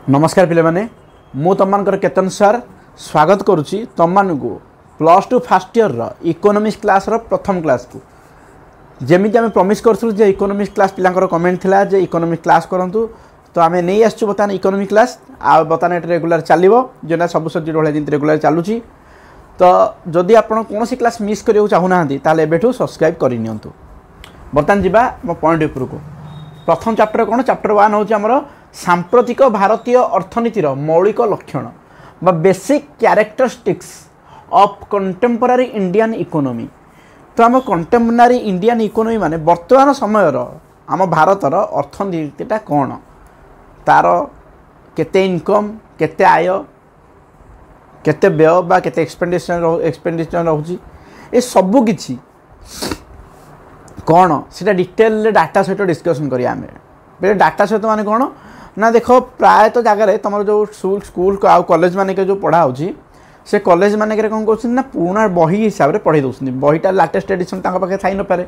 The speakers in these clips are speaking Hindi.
नमस्कार पिले माने मु तमनकर केतन सर स्वागत करुच्ची तम को +2 फर्स्ट ईयर रो इकोनॉमिक्स क्लास रो प्रथम क्लास को जमी आम प्रमिश करूँ जे इकोनॉमिक्स क्लास पिलांकर कमेंट थिला जे इकोनॉमिक्स क्लास करंतु तो आम नहीं आसचु बर्तमान इकोनॉमिक्स क्लास आ बर्तमान ये रेगुलर चलो जेना सब सब्जेक्ट भाई जमी रेगुलर चलुची तो जदि आप कौन क्लास मिस करियो चाहूना ताले एबेठु सब्सक्राइब करनियंतु। बर्तमान जीवा मो पॉइंट ऊपर को प्रथम चैप्टर कौन चैप्टर 1 हूँ आमर सांप्रतिक भारतीय अर्थनीतिर मौलिक लक्षण बा basic characteristics of contemporary Indian economy. तो आम कंटेम्पोरारी इंडियन इकोनॉमी माने वर्तमान समय आम भारतर अर्थनीतिटा कौन तार केते इनकम केते आय केते व्यय बा केते एक्सपेंडिचर रोची ए सबू किछि कौन सीटा डिटेल डाटा सहित डिस्कसन करिया आमे डाटा सहित माने कौन ना देखो प्रायतः जगह तुम जो स्कूल कॉलेज मान जो पढ़ा होची से कॉलेज मान कौन कर पुराना बही हिसाब से पढ़े दूसरी बहीटा लाटेस्ट एडिशन पाखे थी न पारे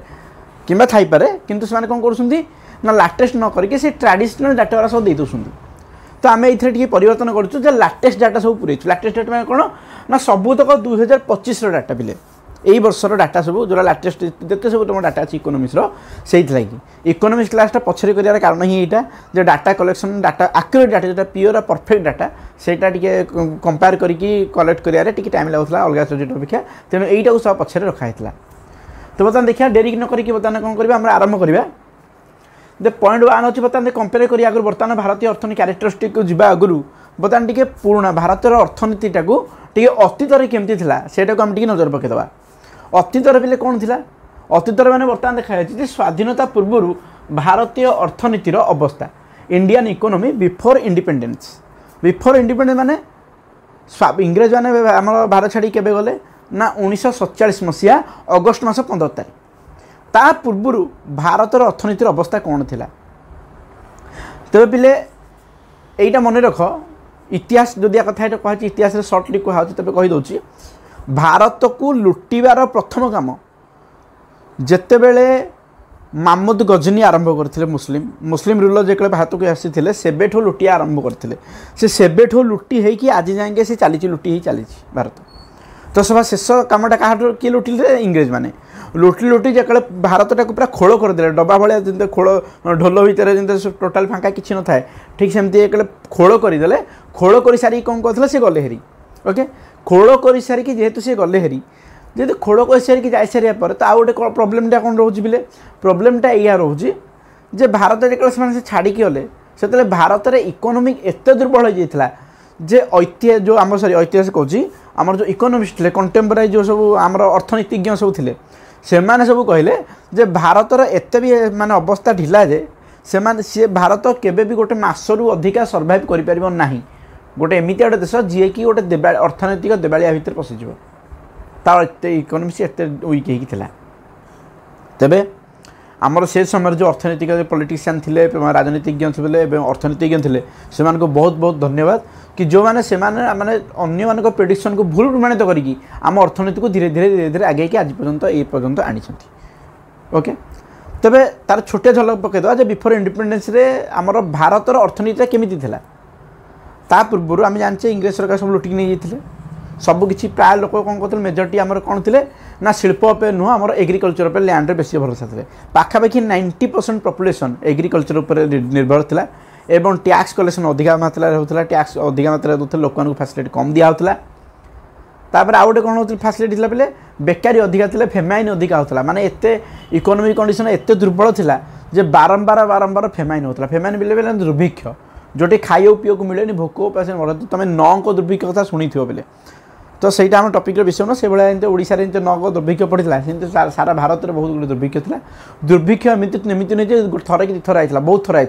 कि थी पारे किंतु से कौन कर लाटेस्ट न करके ट्रेडिशनल डाटा सब दे दूसरी। तो आम ये परिवर्तन करूँ लाटेस्ट डाटा सब पूरे लाटेस्ट डाटा मैंने कौन ना सबूतक 2025 डाटा पिले यही वर्षर डाटा सब जो लाटेस्ट जिते सब तुम डाटा अच्छी इकोनॉमिक्स से इकोनॉमिक्स क्लासटा पछरे कर कारण ही यहाँ जो डाटा कलेक्शन डाटा आक्यूरेट डाटा जो प्योर और परफेक्ट डाटा सेटा टिके कंपेयर करके कलेक्ट करियारे टिके टाइम लगुला अलग सब्जेक्ट अपेक्षा तेणु यहीटा सब पछरे रखाई। तो बर्तमान देखिए डेरी न करके बर्तमान कौन करवा आम आरंभ करवा दे पॉइंट 1 अच्छी बर्तमान कंपेयर करिया आगु बर्तमान भारतीय अर्थनीति क्यारेक्टरिस्टिक को जीवा आगु बर्तमान टिके पुराना भारतर अर्थनीतिटा को टिके अतीतर केमती थिला सेटा को हम टिके नजर पकेदवा। अतीतर पिले कौन थिला अतीतर मैंने बर्तमान देखा स्वाधीनता पूर्व भारतीय अर्थनीतिर अवस्था इंडियन इकोनॉमी बिफोर इंडिपेंडेंस माने इंग्रेज माने आम भारत छाड़ी केबे गले ना 1947 मसीहा अगस्ट मास 15 तारिख ता पूर्व भारतर अर्थनीतिर अवस्था कौन थिला। तेरे पिले यहीटा मन रख इतिहास जदि कथा कह इतिहास सर्टली कह तेज कहीदे भारत को लुटिबार प्रथम काम जितेबले महमूद गजनी आरंभ करते मुस्लिम रूलर जो भारत को आसी सेबेठू लुटिया आरंभ करते से सेबेठू लुटी होगी आज जाए सी चली लुटी ही चली भारत। तो सब शेष कामटा क्या किए लुटिले इंग्रेज मैंने लुटी जो भारतटा को पूरा खोल करदे डब्बा भाया खोल ढोल भितर टोटाल फाँका किसी न थाए ठीक सेमती खोल करदे खोल कर सारी कौन कहते से गले हेरी ओके खोल कर सारिकी जेहेतु सी गले हेरी जेहेतु खोल कर सारिकी जाई सारे पर तो आउ गोटे प्रोब्लेमटा कौन रोचे बिले प्रोब्लेमटा या रोचे जे भारत जो छाड़ी गले से भारत में इकोनॉमिक एत दुर्बल हो जाता जे जो आम सॉरी ऐतिहासिक कहूँ आमर जो इकोनॉमिस्ट थे कंटेम्पोरारी जो सब आमर अर्थनीतिज्ञ सब थे से सब कहले जे भारतर एत भी माने अवस्था ढिला जे सी भारत केबे भी गोटे मासरू अधिका सर्वाइव कर गोटे एमती गोटे देश जी कि गोटे अर्थनैतिक देवालिया भितर पशिज तार इकोनॉमिक्स एत वीक होता तेबे आमर से समय जो अर्थनैतिक पॉलिटिशियन थे राजनीतिज्ञ थे अर्थनीतिज्ञ थे से बहुत बहुत धन्यवाद कि जो मैंने से माने अन्य मान प्रेडिक्शन को भूल प्रमाणित करके आम अर्थनीति को धीरे धीरे आगे आज पर्यंत आनी ओके। तेबे तार छोटे झलक पकईदा बिफोर इंडिपेंडेंस रे आमर भारतर अर्थनीति केमिति थिला ता पूर्व आम जाने इंग्रेज सरकार सब लुटिक नहीं जाते सबकि प्राय लोक कौन करते मेजोरिटी आमर कौन थे ना शिल्प पे नुह आम एग्रिकल्चर पर लैंड बेसी भरोसा थे पाखापाखि 90% पॉपुलेशन एग्रिकल्चर पर निर्भर था एवं टैक्स कलेक्शन अधिका मात्रा होता टैक्स अधिका मात्रा दूसरे लोक फैसिलिटी कम दिखाला तापर आउ गोटे कौन हो फैसिलिटी पे बेकारी अधिका थे फेमाइन अधिका होता माने एते इकोनॉमिक कंडीशन एत दुर्बल था जे बारंबार फेमाइन होता फेमाइन बेले दुर्भिक्ष जोटे खाइयो पीओ को मिले भोक उपास तुम 9 दुर्भिक्ष कथा शुणी बोले तो सहीटा आम टपिक विषय न से भाया ओडिशा 9 दुर्भिक्ष पड़ा सारा भारत में बहुत गुड दुर्भिक्ष था दुर्भिक्ष एमती नहीं थर कि थर आई बहुत थर आई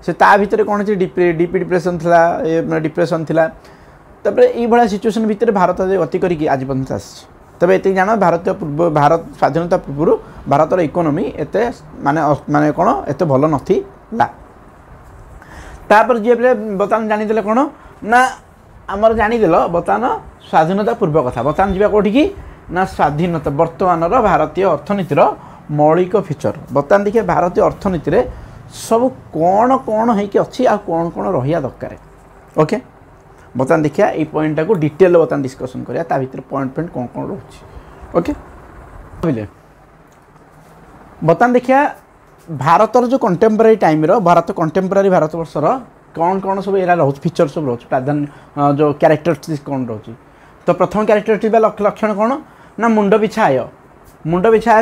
से ता भितर कौन डीपी डिप्रेशन था डिप्रेशन था ये सिचुएसन भितर भारत गति करके आज पर्यटन आस तबे ये जान भारत स्वाधीनता पूर्व भारतर इकोनॉमी एत माने कौन एत भल नाला तापर जी बर्तमान जानीदे कौन ना आमर जानीदेल बर्तमान स्वाधीनता पूर्व कथा बर्तमान जावा कौटी की ना स्वाधीनता वर्तमान भारतीय अर्थनीतिर मौलिक फीचर बर्तमान देखिए भारतीय अर्थनीति सब कौन कौन होकि अच्छी आ कौन कौन रहा दरकार ओके बर्तमान देखिए ये पॉइंटा को डिटेल बर्तमान डिस्कसन करिया ता भीतर पॉइंट पॉइंट कौन कौन रोचे ओके बुझे बर्तमान देखिए भारतर जो कंटेम्परारी टाइम भारत कंटेम्परारी भारत वर्षर कौन कौन सब एरा रोच फीचर सब रोच प्राधान्य जो क्यारेक्टरिस्टिक्स कौन रोच तो प्रथम क्यारेक्टरिस्टिक लक्षण कौन ना मुंड पिछा आय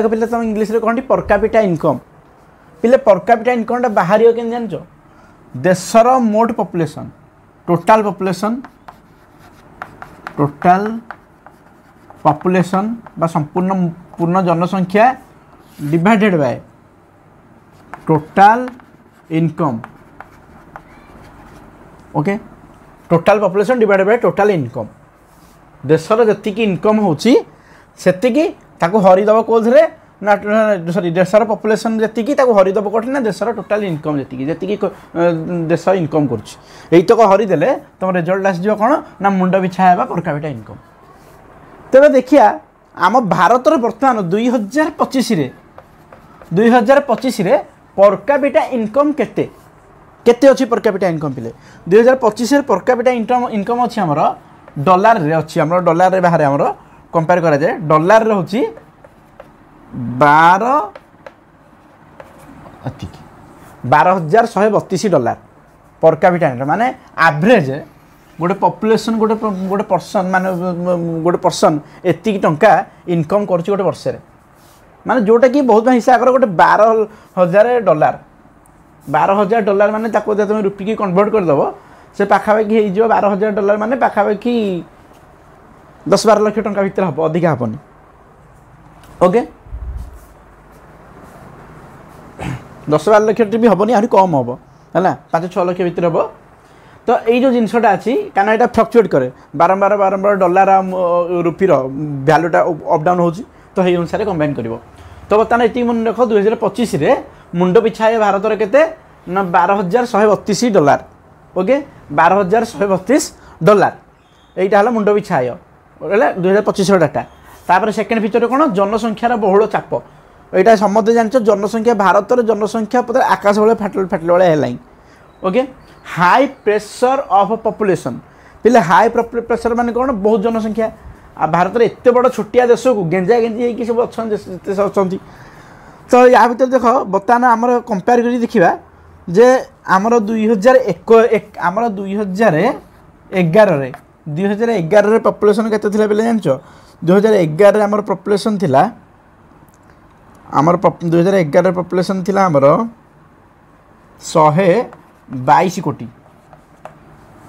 को पिले तुम इंग्लीश रे कहती पर कैपिटा इनकम पिले पर कैपिटा इनकम बाहर के जान देशर मोट पॉपुलेशन टोटाल पॉपुलेशन बा संपूर्ण पूर्ण जनसंख्या divided by total income okay total population divided by total income देशर जति इनकम होची सेतिकी ताको हरिदब कोथरे ना सॉरी देशर पॉपुलेशन जति ताको हरिदब कोठे ना देशर टोटाल इनकम जति देश इनकम करुच्ची यही तक हरिदेले तुम रिजल्ट आसो कौन ना मुंड बिछा है पर कैपिटा इनकम तेरे देखिया आम भारतर बर्तमान 2025 रे पर कैपिटा इनकम केते केते अछि पर कैपिटा इनकम पिले 2025 रे पर कैपिटा इनकम अछि हमर डॉलर रे अछि हमर डॉलर रे बाहर हमर कंपेयर करा जाए डॉलर रे होछि 12,132 डॉलर पर कैपिटा माने एवरेज गोटे पॉपुलेशन गोटे पर्सन माने गोटे पर्सन एति टंका इनकम करछि गोटे वर्ष रे माने जोटा कि बहुत हिसाब कर गोटे 12,000 डॉलर माने ताको तुम रुपी की कन्वर्ट कर दबो से पाखापाखि हो 12,000 डॉलर माने पाखापाखि 10-12 लाख टंका भीतर हम अधिका हेनी ओके 10-12 लाख भी हेनी आहरी कम हम है 5-6 लाख भीतर हम तो यही जो जिनसटा अच्छी क्या यहाँ फ्लक्चुएट करे बारंबार डॉलर रुपीर भैल्यूटा अप डाउन हो तो ये अनुसार कंबाइन कर तो बर्तमान ये मन रख 2025 रे मुंड पिछा है भारत के ना 12,132 डॉलर ओके 12,132 डॉलर यहीटा है मुंड पिछा है 2025 डाटा तापर सेकेंड फीचर कौन जनसंख्यार बहुल चाप यहाँ समझते जान जनसंख्या भारत जनसंख्या पता आकाश भाई फाटल भाई है okay high pressure of population पिले हाई प्रेशर माने कौन बहुत जनसंख्या आ भारत में एत बड़ छोटिया देश को गेंजा गेंजी होगी सब अच्छा तो या भर देख बर्तमान आमर कंपेयर कर देखा जे आमर 2011 पॉपुलेशन केते थिला बेले जानचो 2011 रे आमर पॉपुलेशन थिला आमर 2011 पॉपुलेशन थिला आमर 122 कोटी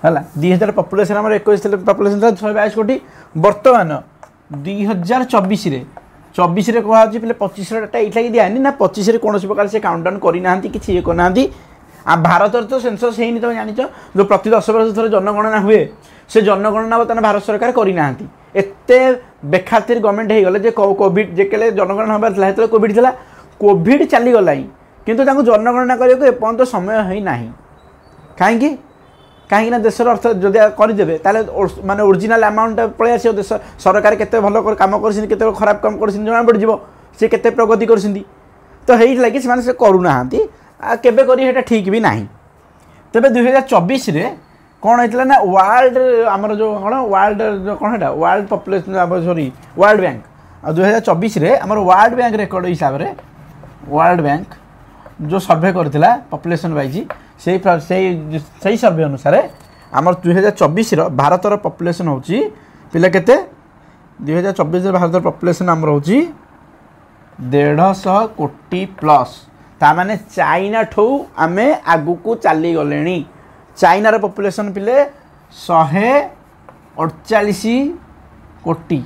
है 2000 पॉपुलेशन आमर 21 पॉपुलेशन था 122 कोटी बर्तमान 2024 रे 24 रे कहा पे 25 डाटा ये दिखानी ना 25 रे कौन प्रकार से काउंटडाउन करना कि ये करना आ भारत तो सेंसस है तुम जान जो प्रति 10 वर्ष थोड़े जनगणना हुए से जनगणना बर्तमान भारत सरकार करना एत बेखातिर गवर्नमेंट हो गले कोविड जेके जनगणना हमारे जो कोविड था कोविड चलीगला किंतु जनगणना करने एपर्त समय है ना कहीं कहीं देशर अर्थ जदि करदे माने ओरिजिनल अमाउंट पलि आस देश सरकार केते भल काम कर खराब काम कर जना पड़ सी केते प्रगति कर तो यही लगी से करूना केबे करी ठीक भी ना तेरे 2024 रे कौन होता ना वर्ल्ड आमर जो कौन वर्ल्ड कौन है world population sorry world bank 2024 रे आमर वर्ल्ड बैंक रेकर्ड हिसाब से वर्ल्ड बैंक जो सर्वे करथिला पॉपुलेशन वाइज से सर्वे अनुसार आमर 2024 भारतर पॉपुलेशन होची पिला केते 2024 भारतर पॉपुलेशन आमर होची 150 कोटी प्लस ता माने चाइना ठू आमे आगु को चली गलेनी चाइनार पॉपुलेशन पिले 148 कोटी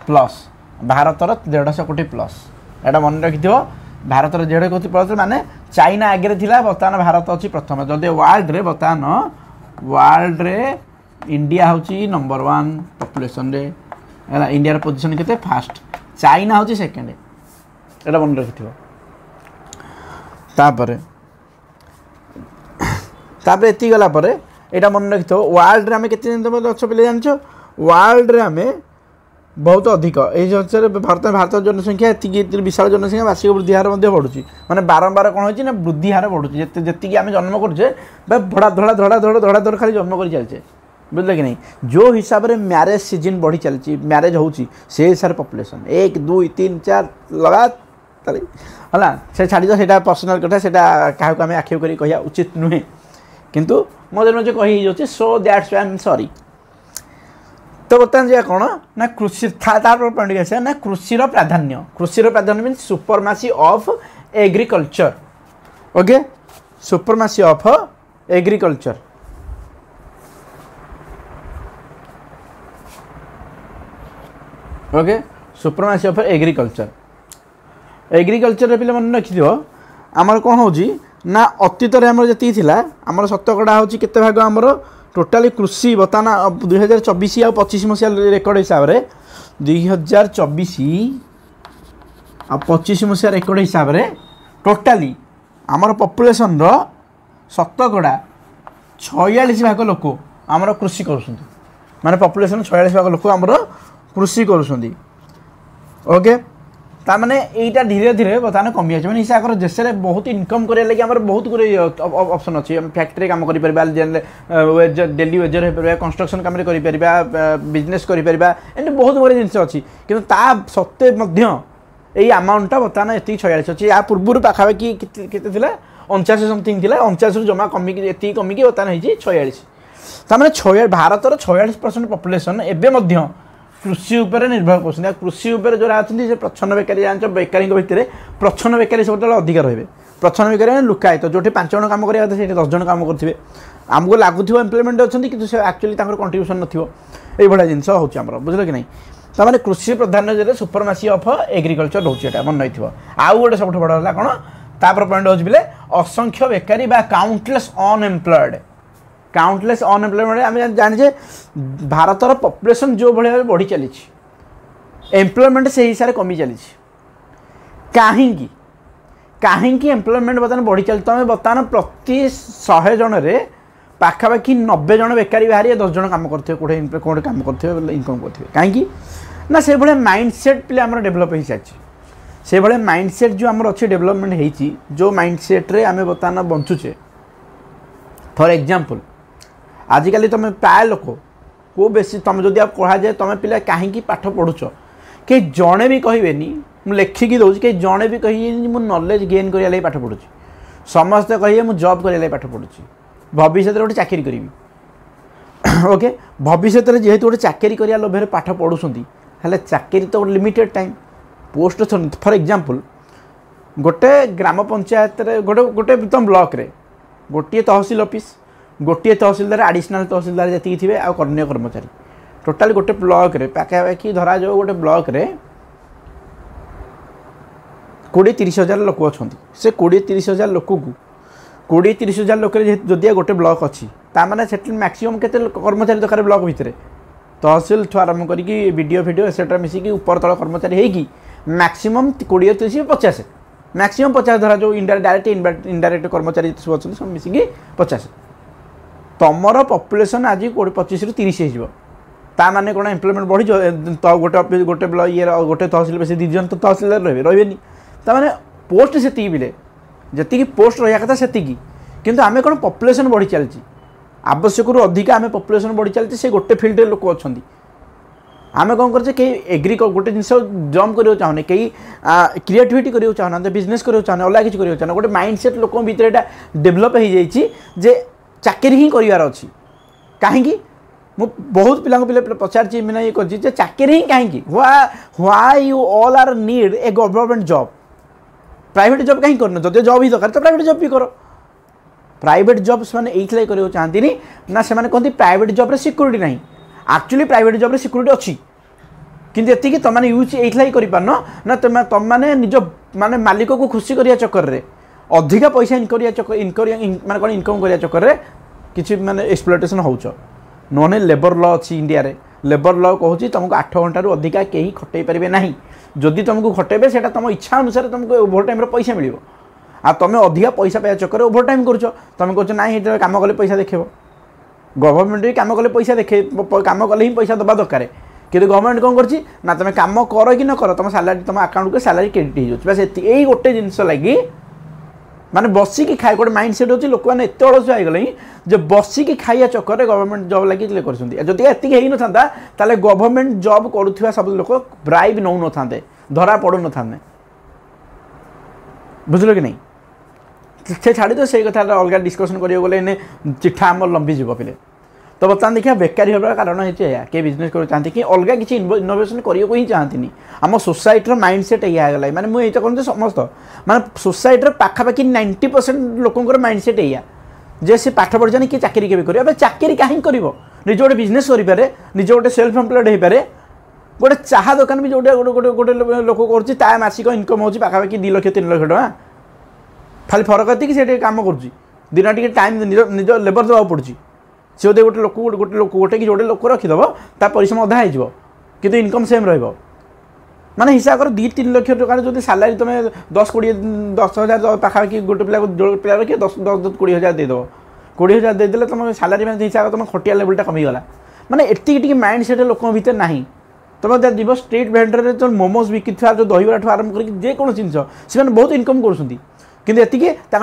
प्लस भारतर 150 कोटी प्लस एटा मन रखि भारतर 150 कोटी प्लस माने चाइना आगे थिला बर्तमान भारत अच्छी प्रथम जदि वर्ल्ड रे बर्तमान वर्ल्ड रे इंडिया होची नंबर 1 पॉपुलेशन रे है इंडिया पोजीशन केते फास्ट चाइना होची सेकंड एटा मन रखि तापर एति गला पर एटा मन रखि वर्ल्ड रे हमें केते दिन अच्छे पिले जानछो वर्ल्ड रे हमें बहुत अधिक ये भारत जनसंख्या ये विशाल जनसंख्या वार्षिक वृद्धि हार बढ़ुची माने बारंबार कौन होची ना वृद्धि हार बढ़ुची जी आम जन्म करे भड़ा धड़ा धड़ा धड़ा धड़ा धड़ खाली जन्म कर चलचे बुझे कि नहीं जो हिसाब से मैरेज सीजन बढ़ी चलती मैरेज होची से हिसाब से पॉपुलेशन 1 2 3 4 लगातार है से छाड़ी से पर्सनाल कथा से क्या आम आक्षेप कर कह उचित नुहे किंतु मजे मजे कही so that's I am sorry. तो बर्तमान जे कौन ना कृषि पॉइंट कैसे ना कृषि प्राधान्य mean supremacy of agriculture okay supremacy of agriculture okay supremacy of agriculture पे मन रखि आमर कौन हो ना अतीत जी आमर शतकड़ा हो केते भाग आमर टोटाली कृषि बर्तमान 2024 आ 25 मसीहा रेकर्ड हिसाब से 2024 आ 25 मसीहा रेकर्ड हिसाब से टोटाली आमर पॉपुलेशन रो शतकड़ा 46 भाग लोक आमर कृषि कर माने पॉपुलेशन 46 भाग लोक आमर कृषि कर ओके ताने यहीटा धीरे धीरे बर्तमान कमी आगे मैंने हिसाब देश में बहुत इनकम करने लगे आम बहुत गुड़े ऑप्शन अच्छी फैक्ट्री काम कर डेली वेजर हो पार कंस्ट्रक्शन कम कर बिजनेस कर एमती बहुत गुड़े जिन अच्छी कि सत्ते यही अमाउंटा बर्तमान ये 46 अच्छी या पूर्व पाखापाखि के 49 समथिंग थी 49 जमा कमिकी ये कमिकी बर्तमान हो 46 ताने भारत 46% पॉपुलेशन एवं कृषि उपर निर्भर कर कृषि उपर जो अच्छे प्रच्छन्न बेकारी जान बेकारी भितर प्रच्छन्न बेकारी सब अधिक रही प्रच्छन्न बेकारी लुकायित जो 5 जन कम करा 10 जन कम करेंगे आमको लगुव एम्प्लॉयमेंट अच्छी कि एक्चुअली कंट्रीब्यूशन नई जिनस हो बुझल कि नहीं तमाने कृषि प्राधान्य सुपरमासी ऑफ एग्रीकल्चर रोचे मन नहीं आउ गोटे सब बड़ है कौन तापर पॉइंट हो असंख्य बेकारी काउंटलेस अनएम्प्लॉयमेंट आम जाने भारतर पॉपुलेशन जो भाई बढ़ी चली एम्प्लॉयमेंट से हिसाब से कमी चली कहीं एम्प्लॉयमेंट बर्तमान बढ़ी चली तुम बर्तमान प्रति 100 जन पाखापाखि 90 जन बेकारी बाहरी 10 जन कम करते कौटे कम करते इनकम करते कहीं ना से भाई माइंडसेट पे आम डेभलप हो सारी से भाई माइंडसेट जो आम अच्छे डेभलपमेंट होती जो माइंडसेट्रे आम बर्तमान बंचुचे फॉर एग्जांपल आजिकल तुम प्राय लोक को बेसी तुम जदि आप कह जाए तुम पिला कहीं पाठ पढ़ुच कि जड़े भी कहबेनी मुझे लेखिकी दूसरी कि जड़े भी कहे मुझे नॉलेज गेन करने पाठ पढ़ुची समस्ते कहे मुझे जॉब करने पाठ पढ़ुची भविष्य गोटे चाकरी करी ओके भविष्य जेहेतु गोटे चाकरी करा लोभे पाठ पढ़ुंट हेल्ले चाकरी तो limited time post for example गोटे ग्राम पंचायत गोटे गोटे तुम ब्लॉक रे गोटे तहसिल ऑफिस गोटे तहसिलदार आडिशनल तहसिलदार जी थे आ कर्णीय कर्मचारी टोटाल गोटे ब्लॉक रे पाखापाखि धरा जाओ गोटे ब्लॉक रे 20-30 हजार लोक अच्छा से 20-30 हजार लोक को 20-30 हजार लोक जदि गोटे ब्लॉक अच्छी ताने से मैक्सीम के कर्मचारी दरकार ब्लॉक भितर तहसिल ठू आरम्भ करके वीडियो वीडियो एक्सेट्रा मिसिकी ऊपर तल कर्मचारी होगी मैक्सीम 20-30-50 मैक्सीम 50 धरा जो डायरेक्ट इनडायरेक्ट कर्मचारी सब अच्छे सब मिसिकी 50 तमर पॉपुलेशन आज 25-30 होने कौन एम्प्लॉयमेंट बढ़ी तो गोटे गोटे ब्लॉक ये गोटे तहसिल बेस 2 जन तो तहसिलदार रही ताने पोस्ट से बिले जी पोस्ट रहा कथा से किंतु आम कौन पॉपुलेशन बढ़ी चलती आवश्यक अधिक आम पॉपुलेशन बढ़ी चलती से गोटे फील्ड लोक अच्छा आम कौन कर एग्री गोटे जिन जम्प कर चाहूने कई क्रिएटिविटी कर चाहना बिजनेस कर चाहना अलग किसी कर चाहना गोटे माइंडसेट लोक भर यहाँ डेभलप हो जाए चाकरी ही करार अच्छी कहीं बहुत पिला पचार मैंने ये कर चाकरी ही कहीं why you all are need a government job private job कहीं करना जब जॉब ही दरकार तो प्राइवेट जॉब भी करो प्राइवेट जॉब से कर चाहती ना से कहते प्राइवेट जॉब सिक्योरिटी ना एक्चुअली प्राइवेट जॉब सिक्योरिटी अच्छी किंतु ये तुम यूज ये कर ना तुम मैंने निज माने मालिक को खुशी करने चक्कर में अधिक पैसा माने कौन इनकम करने चक्कर में किसी माने एक्सप्लॉयटेशन हो नोने लेबर लॉ अच्छी इंडिया रे लेबर लॉ कहूँ तुमको 8 घंटा रू अधिका कहीं खटई पारे ना जदि तुमको खटेबे से तुम इच्छा अनुसार तुमको ओभर टाइम पैसा मिल आ तुम अधिका पैसा पाଇବା चक्कर ओभर टाइम कर तुम कह ना ये कम कले पैसा देखेब गवर्नमेंट भी कम कले पैसा देखे कम कले ही पैसा दबा दरकार कि गवर्नमेंट कौन करछि ना तुम काम कर कि न कर तुम सैलरी तुम अकाउंट को सैलरी क्रेडिट हो बस यही गोटे जिनस लगी माने बसिकी खाए गोटे माइंड सेट होची लोक मैंने एत अलस होगले जो बसिकी खाइया चक्कर गवर्नमेंट जॉब लगी जदि एति हो ना ताले गवर्नमेंट जॉब करुवा सब लोक ब्राइब नौ न था धरा पड़ू न था बुझल कि नहीं से छाड़ी तो से कथा अलग डिस्कसन करियो गले चिठा आम लंबी जीव पे तो बर्तमान देखिए बेकारी होगा कारण है किए बिजनेस कर चाहती कि अलग किसी इनोवेशन करने ही चाहती आम सोसाइटर माइंड सेट या माने मुझे तो कहूँ समस्त माने सोसाइटर पाखापाखि 90% लोकंर माइंड सेट या जे सी पाठ पढ़ी किए चाकरी के कर चाकरी कहीं कर निज गोटे बिजनेस करें निज गोटे सेल्फ एम्प्लॉयड हो पारे गोटे चाह दुकान भी जो गोटे गोटे लोक कर मासिक इनकम हो पाखापाखि 2 लाख 3 लाख टका खाली फरक एति से कम कर दिन टी टाइम निज लेबर देवा पड़ी सी गोटे गोटे लोक गोटे कि जोटे लोक रखीदेव ता परिश्रम अधा हो कि इनकम सेम रहा माने हिसाब कर 2-3 लाख टकर जो सैलरी तुम 10,000 पाखापाखि गोटे पिला रखिए 10-20,000 देदेव 20,000 देदेले तुम सैलरी में हिसाब तुम खटिया लेवलटा कमीगला माने एति माइंड सेट लोक भर ना तुम जीव स्ट्रीट भेंडर जो मोमोज बिकी जो दहीबरा ठूँ आरम्भ कर जेको जिन से बहुत इनकम कर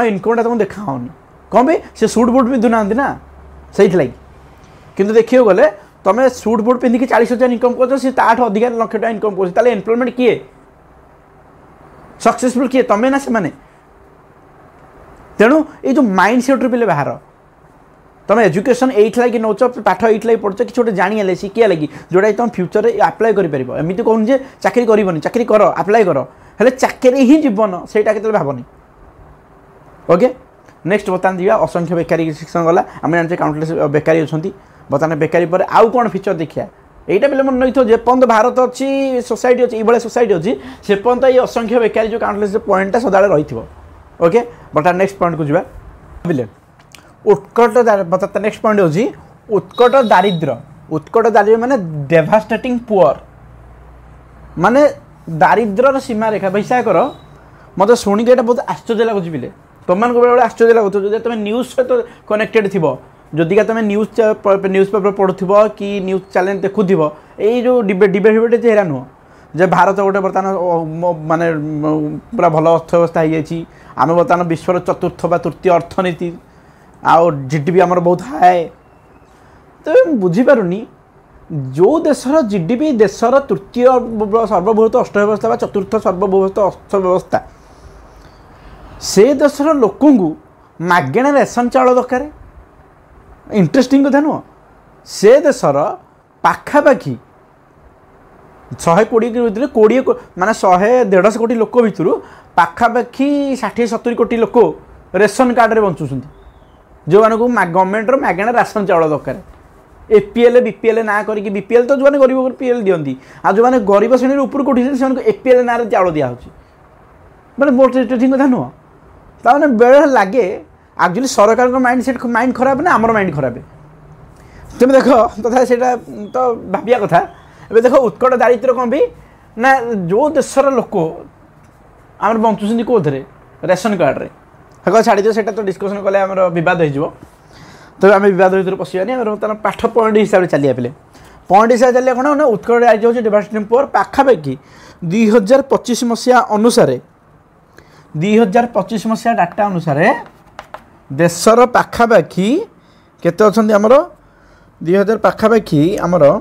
इनकमटा तुम देखा होनी कौन भी से सूट बुट भी धुना ना से किंतु देखिए गले तुम सूट बुट पिंधिकी 40,000 इनकम कर सी ताठ अधिक लाख टका इनकम कर एम्प्लॉयमेंट किए सक्सेसफुल किए तुम्हें ना से तेणु ये जो माइंड सेट पे बाहर तुम एजुकेशन ये कि नौ पाठ ये पढ़ कि छोटे जाने शिखिया लगी जोटा तुम फ्यूचर आप्लाय करमती कहूँ चाकरी करनी चाकरी कर आप्लाय कर हेल्ले चाकरी ही जीवन से भावनी ओके नेक्स्ट बर्तमान जी असंख्य बेकारी सेक्शन गला आम जाने काउंटलेस बेकारी अच्छा बर्तमान बेकारी पर आउ कौन फीचर देखिए यहीटा पे मन रही जे पर्यंत भारत अच्छी सोसाइटी अच्छी ये सोसाइटी अच्छी से पर्यंत ये असंख्य बेकारी जो काउंटलेस पॉइंटा सदाବେଳେ रही ओके बर्तमान नेक्स्ट पॉइंट को जी उत्कट बता नेक्स्ट पॉइंट होची उत्कट दारिद्र्य माने डेवास्टेटिंग पुअर माने दारिद्र्यर सीमा रेखा वैसा कर मत शुणिक ये बहुत आश्चर्य लगुच पिले तुम बेले आश्चर्य लगुच जो तुम न्यूज सहित कनेक्टेड थी जदि तुम न्यूज पेपर पढ़ुव कि न्यूज चैनल देखुव यही जो डिबेट चेहरा नुह जे भारत गोटे बर्तमान माने पूरा भल अर्थव्यवस्था हो जाए आम बर्तमान विश्वर चतुर्थ बा तृतीय अर्थनीति आउ जीडीपी आमर बहुत हाई तो बुझीपारुनी जो देशर जीडीपी देशर तृतीय सर्वबृहत अर्थव्यवस्था चतुर्थ सर्वबृहत अर्थव्यवस्था से देशर लोक मागेणा रेशन चाउल दरकार इंटरेस्टिंग कथा नुह से देशर पाखापाखि 120 भितर 20 माने 100-150 कोटी लोक भितर पाखापाखि 60-70 कोटी लोक रेशन कार्ड रे बंचुछंती जो मानक गवर्नमेंट मागेणा राशन चाउल दरकार एपीएल बीपीएल ना करके बीपीएल तो जो गरीब बीपीएल दिखती आ जो मैंने गरीब श्रेणी ऊपर उठी से एपीएल ना चाउल दिखाई मैंने बहुत इंटरेस्टिंग कथा नुह ताने बेले लगे एक्चुअली सरकार माइंड खराब ना आमर माइंड खराब तुम देख तथा से तो भाविया कथा ए देख उत्कट दारिद्र्य कौन भी ना जो देशर लोक आम बंचुं कौन रेशन कार्ड रे हाँ छाड़ी दियो सेटा तो डिस्कसन कले आम बद हो तो आम बद भर पशिबानी बर्तमान पाठ पॉइंट हिसाब से चलिए पे पॉइंट हिसाब से चलिए कौन ना उत्कट दारिद्र्य हूँ डेवास्टेटिंग पुअर पाखापाखि 2025 मसीहा अनुसार 2025 मसीहा डाटा अनुसार देशर पाखापाखि केते अछंती हमरो 2000 पाखापाखि हमरो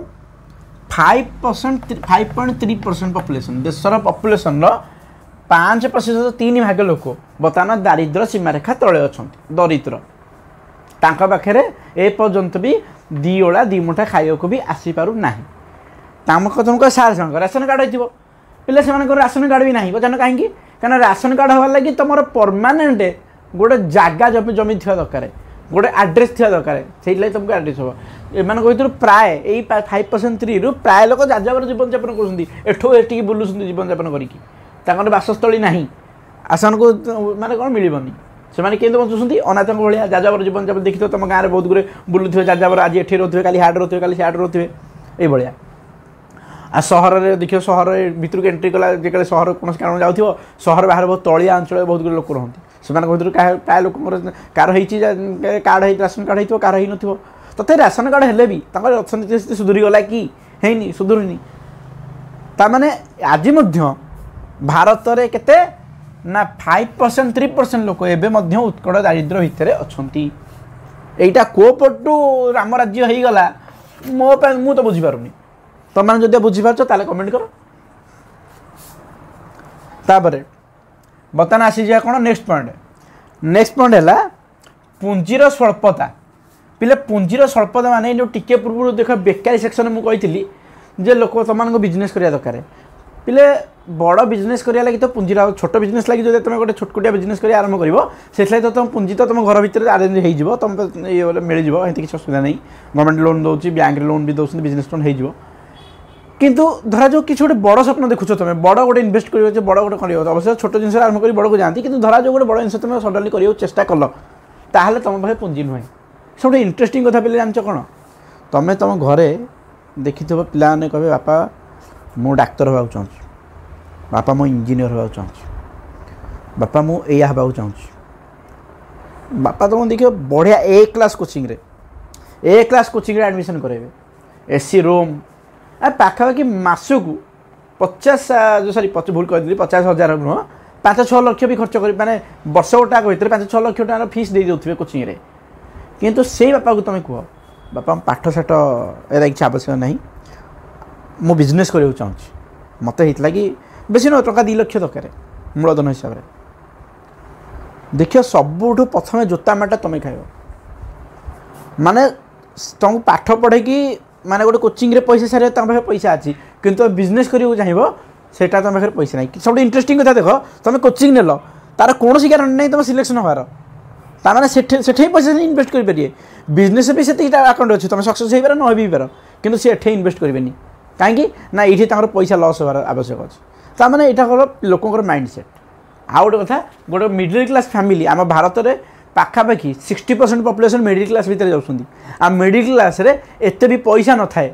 5.3% पॉपुलेशन देशर पॉपुलेशन रो 5% 3 भाग लोक बर्तमान दारिद्र्य सीमारेखा तले अछंती दरिद्र तांका पाखरे ए पर्यंत भी 2 ओला 2 मुठा खाइयो को भी आसी पारु नाही तामक तुमको सार संग राशन कार्ड होइतिबो पिले से राशन कार्ड भी नहीं बचान कहीं कहना राशन कार्ड हवार लगी तुम परमानेंट गोटे जगह जमी थी दरकार गोटे आड्रेस थी दरकार से तुमको आड्रेस हम एम भर प्राय यही 5% 3 प्राय लोक जाजावर जीवन यापन कर बुलूँ जीवन यापन कर बासस्थली ना आसान को माने कौन मिलनी से बचुँच अनाथ भाया जाजावर जीवन यापन देखी तुम गाँव में बहुत गुरे बुलूए जाजावर आज ये रोथे काली हार्ड रोथे काली सियाड रोथे ये आ सहर में देखिए सहर भितर को एंट्री कला जो सहर कौन कारण जाऊँ सहर बाहर बहुत तलिया अंचल बहुत गुरे लोक रहती से प्राय लोक कार कार्ड राशन कार्ड हो कार हो तथे राशन कार्ड हेले भी अर्थनीति सुधरी गला कि ହେଇନି ସୁଧୁରୁନି। ତାମାନେ ଆଜି ମଧ୍ୟ ଭାରତରେ କେତେ ନା 5% 3% ଲୋକ ଏବେ ମଧ୍ୟ ଉତ୍କଳ ଦାରିଦ୍ର୍ୟ ଭିତରେ ଅଛନ୍ତି। এইটা କୋ ପଟୁ ରାମ ରାଜ୍ୟ ହେଇଗଲା ମୋ ପାଇଁ ମୁଁ ତ ବୁଝିପାରୁନି। ତମମାନେ ଯଦି ବୁଝିପାରୁଛ ତାହେଲେ କମେଣ୍ଟ କର। ତାପରେ ବର୍ତ୍ତମାନ ଆସିଯିବା କ'ଣ ନେକ୍ସଟ ପଏଣ୍ଟ ହେଲା ପୁଞ୍ଜିର ସ୍ୱଳ୍ପତା। ପିଲେ ପୁଞ୍ଜିର ସ୍ୱଳ୍ପତା ମାନେ ଯେଉଁ ଟିକେ ପୂର୍ବରୁ ଦେଖ ବେକାରୀ ସେକ୍ସନ ମୁଁ କହିଥିଲି ଯେ ଲୋକ ତୁମମାନଙ୍କୁ ବିଜନେସ୍ କରିବା ଦରକାର। ପିଲେ ବଡ଼ ବିଜନେସ୍ କରିବା ଲାଗି ତ ପୁଞ୍ଜିର ଆଉ ଛୋଟ ବିଜନେସ୍ ଲାଗି ଯଦି ତୁମେ ଗୋଟେ ଛୋଟକୁଟିଆ ବିଜନେସ୍ କରିବା ଆରମ୍ଭ କରିବ ସେଥିଲାଗି ତ ତୁମ ପୁଞ୍ଜି ତ ତୁମ ଘର ଭିତରେ ଆରେଞ୍ଜ ହେଇଯିବ, ତୁମ ଇଏ ମିଳିଯିବ, ଏମିତି କିଛି ଅସୁବିଧା ନାହିଁ। ଗଭର୍ଣ୍ଣମେଣ୍ଟ ଲୋନ୍ ଦେଉଛି, ବ୍ୟାଙ୍କରେ ଲୋନ୍ ବି ଦେଉଛନ୍ତି, ବିଜନେସ୍ ଲୋନ୍ ହେଇଯିବ। কিন্তু ধরাযাও কিছু গোটে বড় স্বপ্ন দেখুছ তুমি, বড় গোটে ইনভেস্ট করিব, বড় গোটে করিব, অবশ্য ছোট জিনিস আরম্ভ করে বড়କୁ যাতে, কিন্তু ধরাযাও গোটে বড় জিনিস তুমি সডনলি କରିବାକୁ চেষ্টা কল, তাহলে তোমার পাখে পুঁজি নুহে। সে গোটে ইন্টারেস্টিং কথা পিলে জানিছ কোণ, তুমি তুম ঘরে দেখিথিব পিলাମାନେ কবে বাপা মু ডাক্তার হওয়া চাহুছি, বাপা মু ইঞ্জিনিয়র হওয়া চাহুছি, বাপা মু এইয়া হওয়া চাহুছি। বাপা তোমাকে দেখিব বঢ়িয়া এ ক্লাস কোচিংরে আডমিশন করাইবে, এসি রুম ପାଖାପାଖି ମାସକୁ 50 ଭୁଲ କହିଥିଲି 50,000 ନୁହଁ 5-6 ଲକ୍ଷ ବି ଖର୍ଚ୍ଚ କରି, ମାନେ ବର୍ଷ ଗୋଟାକ ଭିତରେ 5-6 ଲକ୍ଷ ଟଙ୍କାର ଫିସ୍ ଦେଇଦେଉଥିବେ କୋଚିଂରେ। କିନ୍ତୁ ସେଇ ବାପାକୁ ତୁମେ କୁହ ବାପା ପାଠଶାଠ ଏରା କିଛି ଆବଶ୍ୟକ ନାହିଁ, ମୁଁ ବିଜନେସ୍ କରିବାକୁ ଚାହୁଁଛି, ମୋତେ ହେଇଥିଲାଗି ବେଶୀ ନୁହଁ ଟଙ୍କା 2 ଲକ୍ଷ ଦରକାର ମୂଳଧନ ହିସାବରେ। ଦେଖିବ ସବୁଠୁ ପ୍ରଥମେ ଜୋତା ମାଟା ତୁମେ ଖାଇବ। ମାନେ ତୁମକୁ ପାଠ ପଢ଼େଇକି ମାନେ ଗୋଟେ କୋଚିଂରେ ପଇସା ସାରିବ, ତୁମ ପାଖରେ ପଇସା ଅଛି, କିନ୍ତୁ ତୁମେ ବିଜନେସ୍ କରିବାକୁ ଚାହିଁବ ସେଇଟା ତୁମ ପାଖରେ ପଇସା ନାହିଁ। ସବୁଠୁ ଇଣ୍ଟରେଷ୍ଟିଂ କଥା ଦେଖ, ତୁମେ କୋଚିଂ ନେଲ ତାର କୌଣସି ଗ୍ୟାରେଣ୍ଟି ନାହିଁ ତୁମ ସିଲେକ୍ସନ୍ ହେବାର, ତାମାନେ ସେଠି ପଇସା ଇନଭେଷ୍ଟ କରିପାରିବେ। ବିଜନେସ୍ ବି ସେତିକିଟା ଆକାଉଣ୍ଟ ଅଛି, ତୁମେ ସକ୍ସେସ୍ ହେଇପାର ନ ହେଇପାର, କିନ୍ତୁ ସେ ଏଠି ଇନଭେଷ୍ଟ କରିବେନି। କାହିଁକି ନା ଏଇଠି ତାଙ୍କର ପଇସା ଲସ୍ ହେବାର ଆବଶ୍ୟକ ଅଛି। ତାମାନେ ଏଇଟା କର ଲୋକଙ୍କର ମାଇଣ୍ଡ ସେଟ୍। ଆଉ ଗୋଟେ କଥା, ଗୋଟେ ମିଡିଲ୍ କ୍ଲାସ୍ ଫ୍ୟାମିଲି ଆମ ଭାରତରେ ପାଖାପାଖି 60% ପପୁଲେସନ୍ ମିଡିଲ୍ କ୍ଲାସ୍ ଭିତରେ ଯାଉଛନ୍ତି। ଆଉ ମିଡିଲ୍ କ୍ଲାସ୍ରେ ଏତେ ବି ପଇସା ନଥାଏ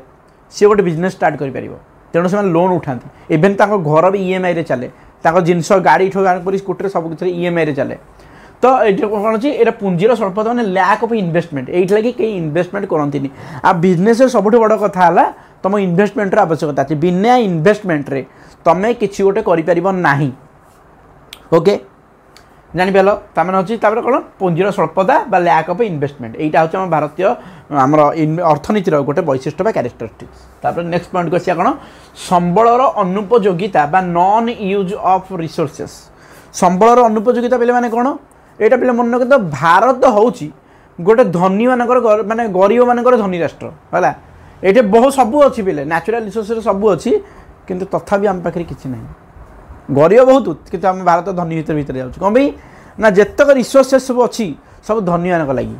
ସିଏ ଗୋଟେ ବିଜନେସ୍ ଷ୍ଟାର୍ଟ କରିପାରିବ, ତେଣୁ ସେମାନେ ଲୋନ୍ ଉଠାନ୍ତି। ଇଭେନ୍ ତାଙ୍କ ଘର ବି EMIରେ ଚାଲେ, ତାଙ୍କ ଜିନିଷ ଗାଡ଼ିଠୁ ଆରମ୍ଭ କରି ସ୍କୁଟିରେ ସବୁ କିଛି EMIରେ ଚାଲେ। ତ ଏଇଟା କ'ଣ ଅଛି, ଏଇଟା ପୁଞ୍ଜିର ସ୍ୱଳ୍ପତା ମାନେ ଲ୍ୟାକ୍ ଅଫ୍ ଇନଭେଷ୍ଟମେଣ୍ଟ। ଏଇଥିଲାଗି କେହି ଇନଭେଷ୍ଟମେଣ୍ଟ କରନ୍ତିନି। ଆଉ ବିଜନେସ୍ର ସବୁଠୁ ବଡ଼ କଥା ହେଲା ତୁମ ଇନଭେଷ୍ଟମେଣ୍ଟର ଆବଶ୍ୟକତା ଅଛି। ବିନା ଇନଭେଷ୍ଟମେଣ୍ଟରେ ତୁମେ କିଛି ଗୋଟେ କରିପାରିବ ନାହିଁ। ଓକେ, জানিপাল তার মানে হচ্ছে তারপরে কোণ পুঁজির স্বল্পতা বা ল্যাক অফ ইনভেস্টমেন্ট, এইটা হচ্ছে আমার ভারতীয় আমার অর্থনীতির গোটে বৈশিষ্ট্য বা ক্যারেক্টারিস্টিক্স। তারপরে নেক্সট পয়েন্ট আসিয়া কোণ সম্বলর অনুপযোগিতা বা নন ইউজ অফ রিসোর্সেস। সম্বলর অনুপযোগিতা পিলে মানে কোণ, এইটা পিলে মনে করতে ভারত হচ্ছে গোটে ধনী মানকর মানে গরিব মানকর ধনী রাষ্ট্র হলা। এইটা বহু সবু অছি পিলে, ন্যাচুরাল রিসোর্সেস সবু অছি, কিন্তু তথাপি আম পাখে কিছু নাই। গরিব বহুত, কিন্তু আমি ভারত ধনী ভিতরে যাচ্ছি কম পাই না, যেতক রিসোর্সেস সব অছি সব ধনী মান লাগি।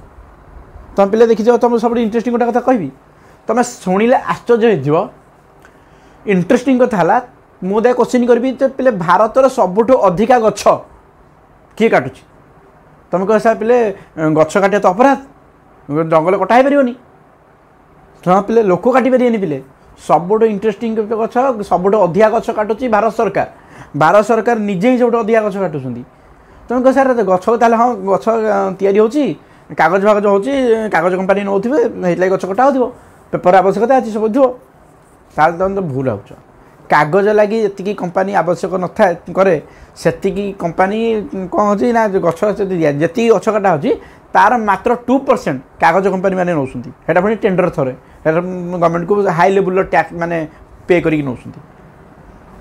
তুমি পিলে দেখিছ, তুমি সব ইন্টারেস্টিং গোটা কথা কবি, তুমি শুনিলে আশ্চর্য হয়েଯିବ। ইন্টারেস্টিং কথা হল মু দে কোশ্চিন করবি যে পিলে ভারতের সবুঠু অধিকা গছ কিଏ কাটুছি? তুমি কহ স্যার পিলে গছ কাটিয়া তো অপরাধ, জঙ্গল কটা হয়ে পারিবনি। পিলে লোক কাটি পারিবেনি। পিলে ସବୁଠୁ ଇଣ୍ଟରେଷ୍ଟିଂ ଗଛ, ସବୁଠୁ ଅଧିକା ଗଛ କାଟୁଛି ଭାରତ ସରକାର। ଭାରତ ସରକାର ନିଜେ ହିଁ ସବୁଠୁ ଅଧିକା ଗଛ କାଟୁଛନ୍ତି। ତୁମେ କହ ସାର୍ ଗଛ ତାହେଲେ ହଁ ଗଛ ତିଆରି ହେଉଛି, କାଗଜ ଫାଗଜ ହେଉଛି, କାଗଜ କମ୍ପାନୀ ନେଉଥିବେ, ହେଇଥିଲାଗି ଗଛ କଟା ହେଉଥିବ, ପେପର ଆବଶ୍ୟକତା ଅଛି ସବୁ ଥିବ। ତାହେଲେ ତୁମେ ତ ଭୁଲ ଭାବୁଛ। କାଗଜ ଲାଗି ଯେତିକି କମ୍ପାନୀ ଆବଶ୍ୟକ ନଥାଏ କରେ, ସେତିକି କମ୍ପାନୀ କ'ଣ ହେଉଛି ନା ଗଛ ଯେତିକି ଗଛ କଟା ହେଉଛି ତାର ମାତ୍ର 2% କାଗଜ କମ୍ପାନୀ ମାନେ ନେଉଛନ୍ତି। ସେଇଟା ପୁଣି ଟେଣ୍ଡର ଥରେ, ସେଇଟା ଗଭର୍ଣ୍ଣମେଣ୍ଟକୁ ହାଇ ଲେବୁଲ୍ର ଟ୍ୟାକ୍ସ ମାନେ ପେ କରିକି ନେଉଛନ୍ତି।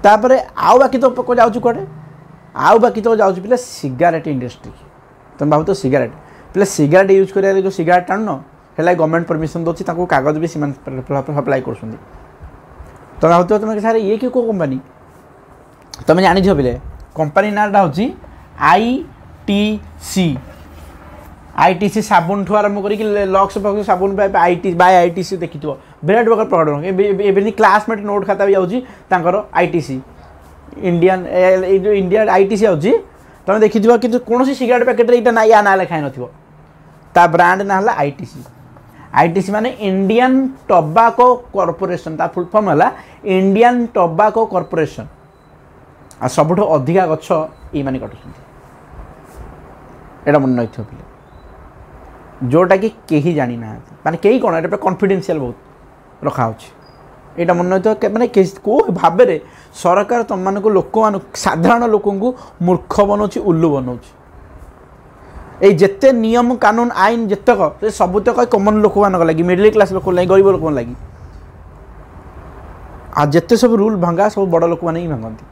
ତାପରେ ଆଉ ବାକି ତ ଯାଉଛି କୁଆଡ଼େ, ଆଉ ବାକି ତ ଯାଉଛି ପିଲା ସିଗାରେଟ୍ ଇଣ୍ଡଷ୍ଟ୍ରି। ତୁମେ ଭାବୁଛ ସିଗାରେଟ୍, ପିଲା ସିଗାରେଟ୍ ୟୁଜ୍ କରିବାରେ ଯେଉଁ ସିଗାରେଟ୍ ଟାଣୁନ ହେଲା ଗଭର୍ଣ୍ଣମେଣ୍ଟ ପରମିସନ୍ ଦେଉଛି, ତାଙ୍କୁ କାଗଜ ବି ସେମାନେ ସପ୍ଲାଏ କରୁଛନ୍ତି। ତୁମେ ଭାବୁଥିବ ତୁମେ ସାର୍ ଇଏ କି କେଉଁ କମ୍ପାନୀ? ତୁମେ ଜାଣିଥିବ ପିଲେ କମ୍ପାନୀ ନାଁଟା ହେଉଛି ITC। ITC ସାବୁନଠୁ ଆରମ୍ଭ କରିକି ଲକ୍ସ ଫକ୍ସ ସାବୁନ ବାଇ ITC ଦେଖିଥିବ, ବିରାଟ ପ୍ରକାର ପ୍ରଡକ୍ଟ। ଏବେ କ୍ଲାସମେଟ୍ ନୋଟ୍ ଖାତା ବି ଯାଉଛି ତାଙ୍କର ITC, ଇଣ୍ଡିଆନ୍ ଏଇ ଯେଉଁ ଇଣ୍ଡିଆ ITC ଆଉଛି ତୁମେ ଦେଖିଥିବ, କିନ୍ତୁ କୌଣସି ସିଗାରେଟ୍ ପ୍ୟାକେଟ୍ରେ ଏଇଟା ନା ୟା ନାଁ ଲେଖା ହେଇନଥିବ। ତା ବ୍ରାଣ୍ଡ ନାଁ ହେଲା ITC। ITC ମାନେ ଇଣ୍ଡିଆନ୍ ଟବାକୋ କର୍ପୋରେସନ୍, ତା ଫୁଲ୍ ଫର୍ମ ହେଲା ଇଣ୍ଡିଆନ୍ ଟବାକୋ କର୍ପୋରେସନ୍। ଆଉ ସବୁଠୁ ଅଧିକା ଗଛ ଏଇମାନେ କାଟୁଛନ୍ତି, ଏଇଟା ମନେ ରଖିଥିବ ପିଲେ। ଯେଉଁଟାକି କେହି ଜାଣିନାହାନ୍ତି, ମାନେ କେହି କ'ଣ, ଏଇଟା କନଫିଡେନ୍ସିଆଲ୍ ବହୁତ ରଖାହେଉଛି। यहाँ मन रही मैंने कौ भाव सरकार तुम मान लोक साधारण लोक मूर्ख बनाऊँ उल्लू बनाऊँ ये जिते नियम कानून आईन जितक सबुतक कमन लोक मान लगी मिडिल क्लास लोक लगी गरीब लोक लगी आ जिते सब रूल भंगा सब बड़ लोक मैंने ही भांगती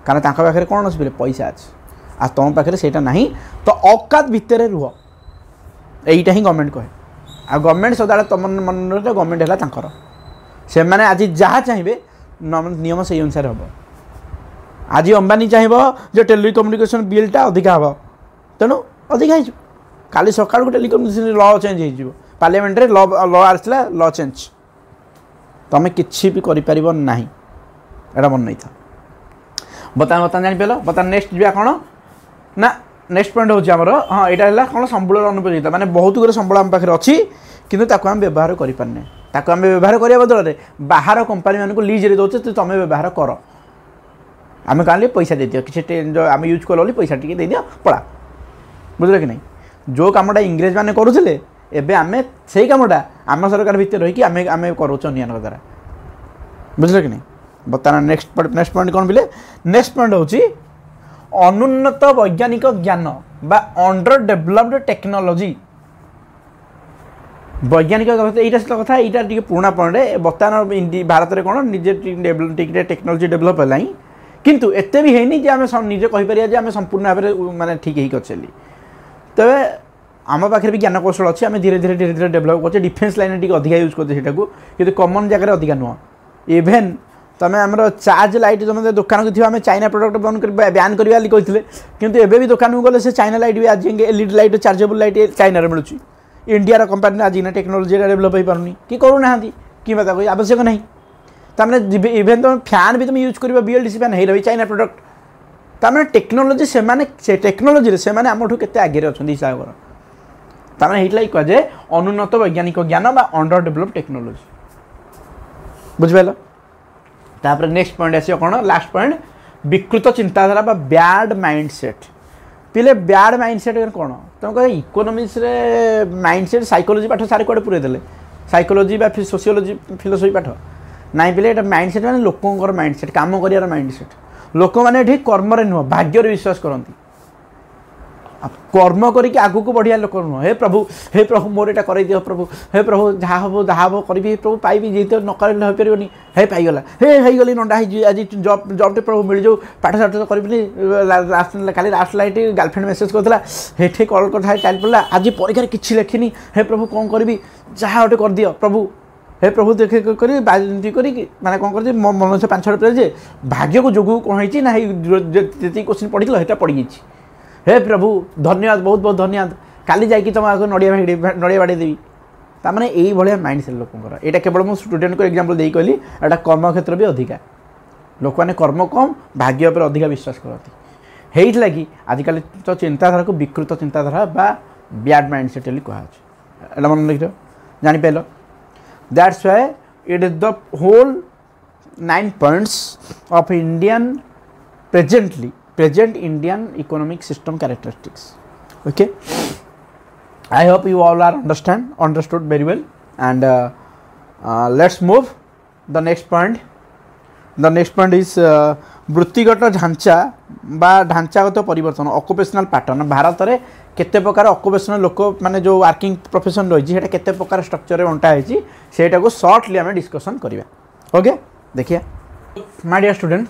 कारण पाखे कौन अच्छे पैसा अच्छे आ तुम पाखे से ना तो औकात भितर रुह यहीटा ही गवर्नमेंट कहे आ गवर्नमेंट सदा तुम मन गवर्नमेंट है से मैंने आज जहाँ चाहिए नियम से अनुसार हम आज अंबानी चाहिए जो टेलीकम्युनिकेशन बिलटा अधिका हम तेणु अधिका हो काली सकाल को टेलीकम्युनिकेशन लॉ चेंज हो पार्लियामेंट लॉ आसला लॉ चेंज तुम्हें किसी भी कर ना एटा मन नहीं था बता बता जापर बता नेक्स्ट जा कौन ना नेक्स्ट पॉइंट हूँ आमर हाँ यहाँ कौन संबल अनुपयोगिता माने बहुत गुरे संबल आम पाखे अच्छी किंतु ताको हम व्यवहार करें ताको आम व्यवहार करने बदल में बाहर कंपानी मानक लीज्रे दौचे तुम व्यवहार कर आम कह पैसा दे दियो कि आम यूज कल पैसा टी दे दियो पड़ा बुझल कि नहीं जो कमटा इंग्रेज मैंने करुले एबे आमे से कमटा आम सरकार भितर रही आम आम करोच द्वारा बुझल कि नहीं बता नेक्स्ट पॉइंट कौन बोले नेक्स्ट पॉइंट हूँ अनुन्नत वैज्ञानिक ज्ञान बा अंडर डेभलप्ड टेक्नोलोजी वैज्ञानिक यहाँ कथा यहाँ पुराना पॉइंट बर्तमान भारत में कौन निजे टेक्नोलोजी डेभलप है किंतु एते भी है आम निजे कहीपर आम संपूर्ण भाव में माने ठीक ही चली तेरे आम पाखे भी ज्ञान कौशल अच्छे आम धीरे धीरे डेभलप करते डिफेन्स लाइन टी अधिका यूज करते कि कमन जगह अधिका नुह इभेन तुम आम चार्ज लाइट तुम दुकान को आम चाइना प्रोडक्ट बंद कर बैन करवा कहते किंतु एबे भी दुकान को गले से चाइना लाइट भी आज LED light chargeable light China मिलूँ इंडिया कंपानी आज टेक्नोलोजी डेभलप हो पारनी कि करूना कि बात कोई आवश्यक नहीं तमें इभेन तुम फैन भी तुम यूज कर बीएलडीसी फैन हो चाइना प्रोडक्ट तमें टेक्नोलोजी से टेक्नोलोजी से आमठू के आगे अच्छा हिसाब कर तमें ये कहुए अनुन्नत वैज्ञानिक ज्ञान अंडर डेभलप टेक्नोलोजी बुझिपाल तापर नेक्स्ट पॉइंट आस कौन लास्ट पॉइंट विकृत चिंताधारा बा बैड माइंडसेट पिले बैड माइंडसेट कौन तुम कह इकोनोमिक्स माइंडसेट साइकोलॉजी पाठ सारे कौटे पूरे देले साइकोलॉजी बा सोशियोलॉजी फिलोसफी पाठ नाई पिले ये माइंडसेट माने लोकंर माइंडसेट काम कर माइंडसेट लोक मैंने कर्म नुह भाग्य विश्वास करती कर्म करके आगू को बढ़िया लोक नुह हे प्रभु मोर यहाँ कर दियो प्रभु हे प्रभु जहाँ हम करी प्रभु पाइबी जी तो नक हो पारे हे पाईगला हे गली नंडा आज जॉब टे प्रभु मिल जाऊ पाठ साठ तो करी खाली लास्ट लाइट गर्लफ्रेंड मेसेज करता हे कल कर चल पड़ा आज परीक्षा किसी लिखिनी हे प्रभु कौन करी जहाँ गोटे कर दियो प्रभु हे प्रभु देखे करी माने कौन कर मन से 5-6 पेज भाग्य को जोगू कौन होती ना जी क्वेश्चन पढ़ी है पड़ गई हे प्रभु धन्यवाद बहुत बहुत धन्यवाद काली जाकि तुम आगे नड़िया बाड़े देवी ताने यही भाया माइंड सेट लोकर यहाँ केवल मुझे स्टूडेंट को एग्जांपल दे कहली एटा कर्म क्षेत्र भी अधिका लोक मैंने कर्म कम भाग्य पर अधिका विश्वास करती है लगी आजिकल तो चिंताधारा को विकृत चिंताधारा बा बैड माइंड सेट कहुए मन रख जापार that's why it is the whole 9 points of present Indian economic system characteristics. Okay, I hope you all are understood very well, and let's move the next point. The next point is वृत्तिगत ढांचा बा ढांचागत परिवर्तन ऑक्युपेशनल पैटर्न भारत में केते प्रकार ऑक्युपेशनल लोक माने जो वर्किंग प्रोफेशन रही है केते प्रकार स्ट्रक्चर बंटा है सेटा को शॉर्टली आम डिस्कसन करवा ओके देखिए माय डियर स्टूडेंट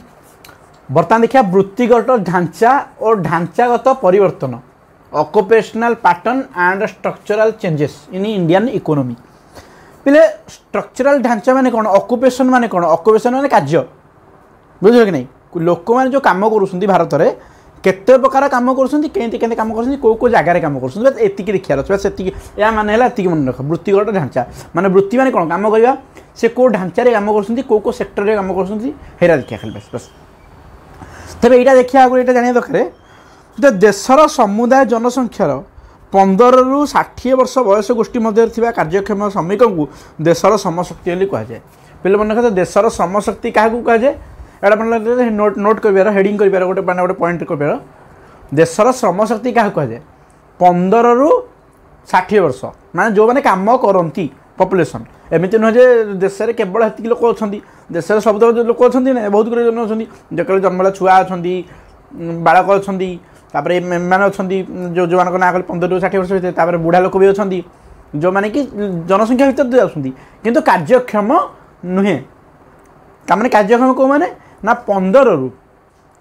बर्तमान देखिए वृत्तिगत ढांचा और ढांचागत परिवर्तन occupational pattern and structural changes in Indian economy पहले स्ट्रक्चरल ढांचा माने कौन ऑक्युपेशन माने कौन ऑक्युपेशन माने कार्य बुझे कि नहीं लोक मैंने जो कम कर भारत में केते प्रकार कम कर कम कर कौ जगार कम कर देखिए बस से या माने मन रख वृत्तिगत ढांचा माने वृत्ति माने कौन कम करवा से कौ ढांचार कम कर कौ सेक्टर में कम कर देखिए खाली बस बस तेज यहाँ देखिए आगे यहाँ जाना दरकार देशर समुदाय जनसंख्यार 15 ରୁ 60 वर्ष बयस गोष्ठी मध्य कार्यक्षम श्रमिक को देशर श्रमशक्ति कहुए पे मन रखा देशर श्रमशक्ति क्या कहुए एटा मन नोट कर हेडिंग कर गोटे मैंने गोटे पॉइंट कर देशर श्रमशक्ति क्या कहुए 15 ରୁ 60 वर्ष माने जो मैंने कम करती पॉपुलेशन एमती नुह जे देश में केवल हेतिक लोक अच्छा देश में सब लोक अच्छा ना बहुत गुड जन अच्छा जो जन्मला छुआ अच्छा बालक अच्छा मैंने अच्छा जो जो ना कल 15 ରୁ 60 वर्ष भितर बुढ़ा लोक भी अच्छा जो मैंने कि जनसंख्या भितर जाऊँगी किंतु कार्यक्षम नुहे ताने कार्यक्षम कौ मैंने ना 15 ରୁ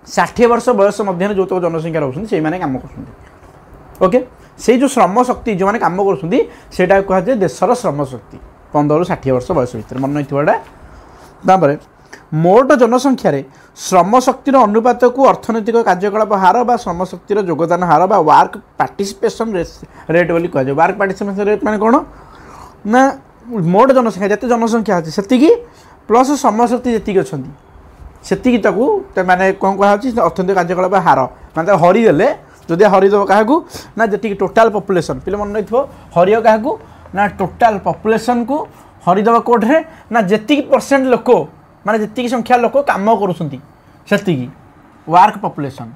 60 वर्ष बयस मध्य जो तक जनसंख्या रोचे से कम कर ओके से जो श्रम शक्ति जो मैंने कम कर कहुए देशर श्रम शक्ति 15 ରୁ 60 वर्ष बयस भितर मन नहीं मोट जनसंख्यार श्रम शक्तिर अनुपात को अर्थनैतिक कार्यकलाप हार बा श्रम शक्तिर योगदान हार बा वर्क पार्टिसिपेशन रेट बोली कहुए वर्क पार्टिसिपेशन रेट माने कौन ना मोट जनसंख्या जिते जनसंख्या अच्छे से प्लस श्रम शक्ति जी अच्छा से माने कौन कहुच्छी अर्थनैतिक कार्यकलाप हार माने हरिदेले जदि हरिदेव क्या ना जी टोटाल पॉपुलेशन पे मन नहीं हरिय क्या ना टोटाल पॉपुलेशन को हरिदेव कोड्रे ना जी परसेंट लोक माने जी संख्या लोक कम करुँचे वर्क पॉपुलेशन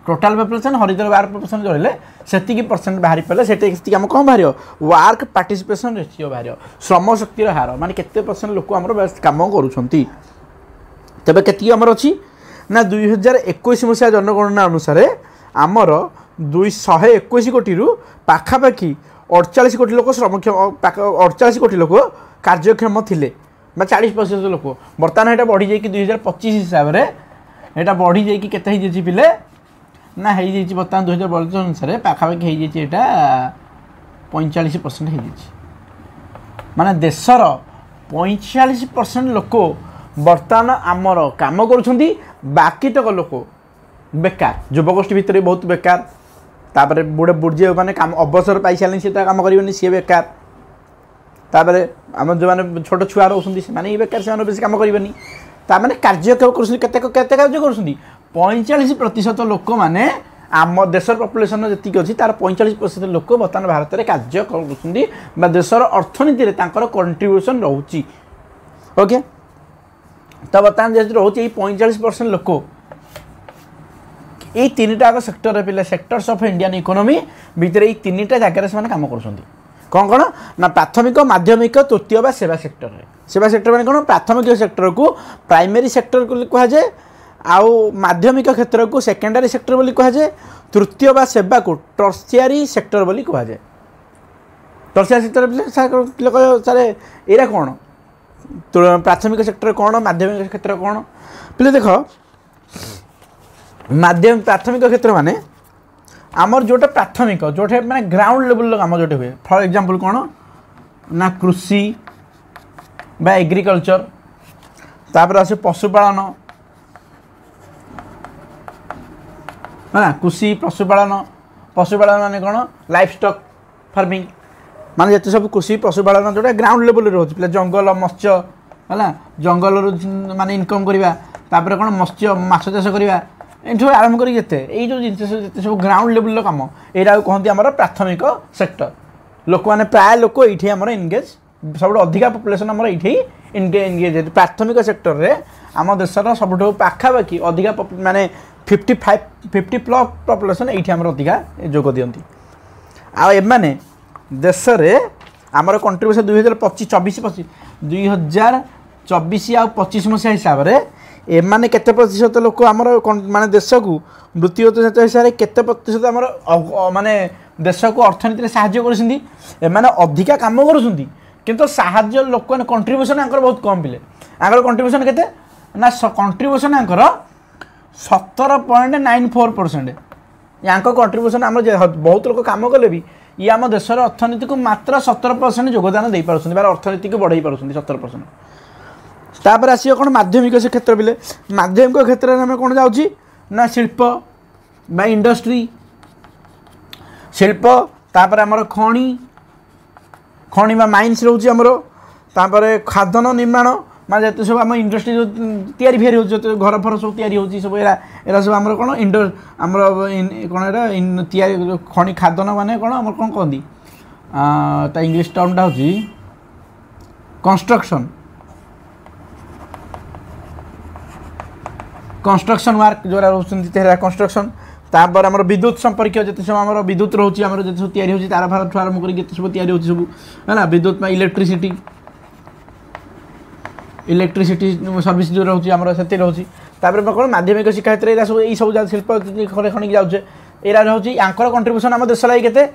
टोटाल पॉपुलेशन हरिदेव वर्क पॉपुलेशन जोड़े से परसेंट बाहरी पारे से आम कौन बाहर वर्क पार्टिसिपेशन रेशियो बाहर श्रम शक्तिर हार माने केते परसेंट लोक आम कम करुँच तेज के आमर अच्छी ना 2021 मसीहा जनगणना अनुसार आमर 221 कोटी पाखापाखि 48 कोटी लोक श्रमक्षम 48 कोटी लोक कार्यक्षम थिले 40% लोक बर्तमान यहाँ बढ़ी जाइए 2025 हिसाब से यहाँ बढ़ी जाइए केते पिले ना हो बर्तमान 2022 अनुसार पाखापाखि यहाँ 45% हो माने देशर 45% लोक बर्तमान आमर काम करुँच बाकी तक लोक बेकार युवगोष्ठी भितर बहुत बेकार तापर बुढ़े बुढ़े मैंने काम अवसर पाई सारे सी कम करेंगे सी बेकार तापर आम जो मैंने छोट छुआ रोचे से बेकार से बेस कम करेंगे ताने कार्य करते कार्य कर 45% लोक मैंने आम देशर पॉपुलेशन जी अच्छी तार 45% लोक बर्तमान भारत में कार्य कर देशर अर्थनीति कंट्रीब्यूशन रोचे ओके तो बर्तमान जैसे रोचे 45% लोक ये 3टा सेक्टर पे सेक्टर्स ऑफ इंडियन इकोनॉमी भितर ये 3टा जगह से काम कर कौन कौन ना प्राथमिक माध्यमिक तृतीय बा सेवा सेक्टर मैंने कौन प्राथमिक सेक्टर को प्राइमरी सेक्टर को कहुए आउ माध्यमिक क्षेत्र को सेकेंडरी सेक्टर बोली कहुए तृतीय बा सेवा को टर्सियरी सेक्टर बोली कहुए टर्सियरी सेक्टर सर एरा कौन प्राथमिक सेक्टर कौन माध्यमिक क्षेत्र कौन पे देख माध्यमिक प्राथमिक क्षेत्र माने आमर जोटा प्राथमिक जोटे माने ग्राउंड लेवल काम जोटे हुए फॉर एग्जांपल कौन ना कृषि बा एग्रीकल्चर तापर आसे पशुपालन है कृषि पशुपालन माने कौन लाइफ स्टॉक फार्मिंग माने जिते सब कृषि पशुपालन जोटा ग्राउंड लेवल रोचे पे जंगल मत्स्य है जंगल माने इनकम करवा तापर कौन मत्स्य माछ चाष करवा एठू आरंभ कर जो जिन सब ग्राउंड लेवल कम यहाँ कहते आम प्राथमिक सेक्टर लोक मैंने प्राय लोक ये आम एनगेज सब अधिका पॉपुलेशन आम ये एनगेज प्राथमिक सेक्टर में आम देशर सब पाखापाखि अधिका माने 50+ पॉपुलेशन ये आम अधिका जोग दिखती आने देश में आमर कंट्रीब्यूशन 2024 आ 25 मसीहा हिसाब से एमाने केते प्रतिशत लोक आमर माने देश को वृत्तिगत हिसाब से केते प्रतिशत आमर माने देश को अर्थनीति में साहाय्य करछिंदी एमाने अधिका काम करुछंदी किंतु साहाय्य लोक कंट्रीब्यूशन आंकर बहुत कम पिले आंकर कंट्रीब्यूशन केते ना कंट्रीब्यूशन आंकर 17.94% यांको कंट्रीब्यूशन आम बहुत लोग काम कले भी ये आम देशर अर्थनीति को मात्र 17% योगदान दे पारुछंदी बार अर्थनीति को बढ़ाई पारुछंदी 17%। तापर आसियो कौन माध्यमिक से क्षेत्र बिले माध्यमिक क्षेत्र में आम कौन जाऊँगी ना शिल्प बा इंडस्ट्री शिल्प तापर आमर खणी बा माइन्स रोचे आमर तापर खादन निर्माण माने जो सब आम इंडस्ट्री जो तैयारी फेरी हो घर फर सब तैयारी होची सब एरा सब आमर कौन इंडो आमर कौन एरा तैयारी खणी खादन माने कौन आमर कौन कहती ता इंग्लिश टर्मटा होची कंस्ट्रक्शन वर्क जो रोचंती कंस्ट्रक्शन तापर आमर विद्युत संपर्क जिते सब आमर विद्युत रोचे आमर जिते सब तैयारी होची तार फार ठू आरंभ करके जिते सब तैयारी होची सब है विद्युत इलेक्ट्रिसिटी इलेक्ट्रिसिटी सर्विस जो रोचे आम से रोचे कौन माध्यमिक शिक्षा क्षेत्र में सब यही शिल्प खणी जाऊे एरा रोचे यांकर कंट्रीब्यूशन आम देश लगे के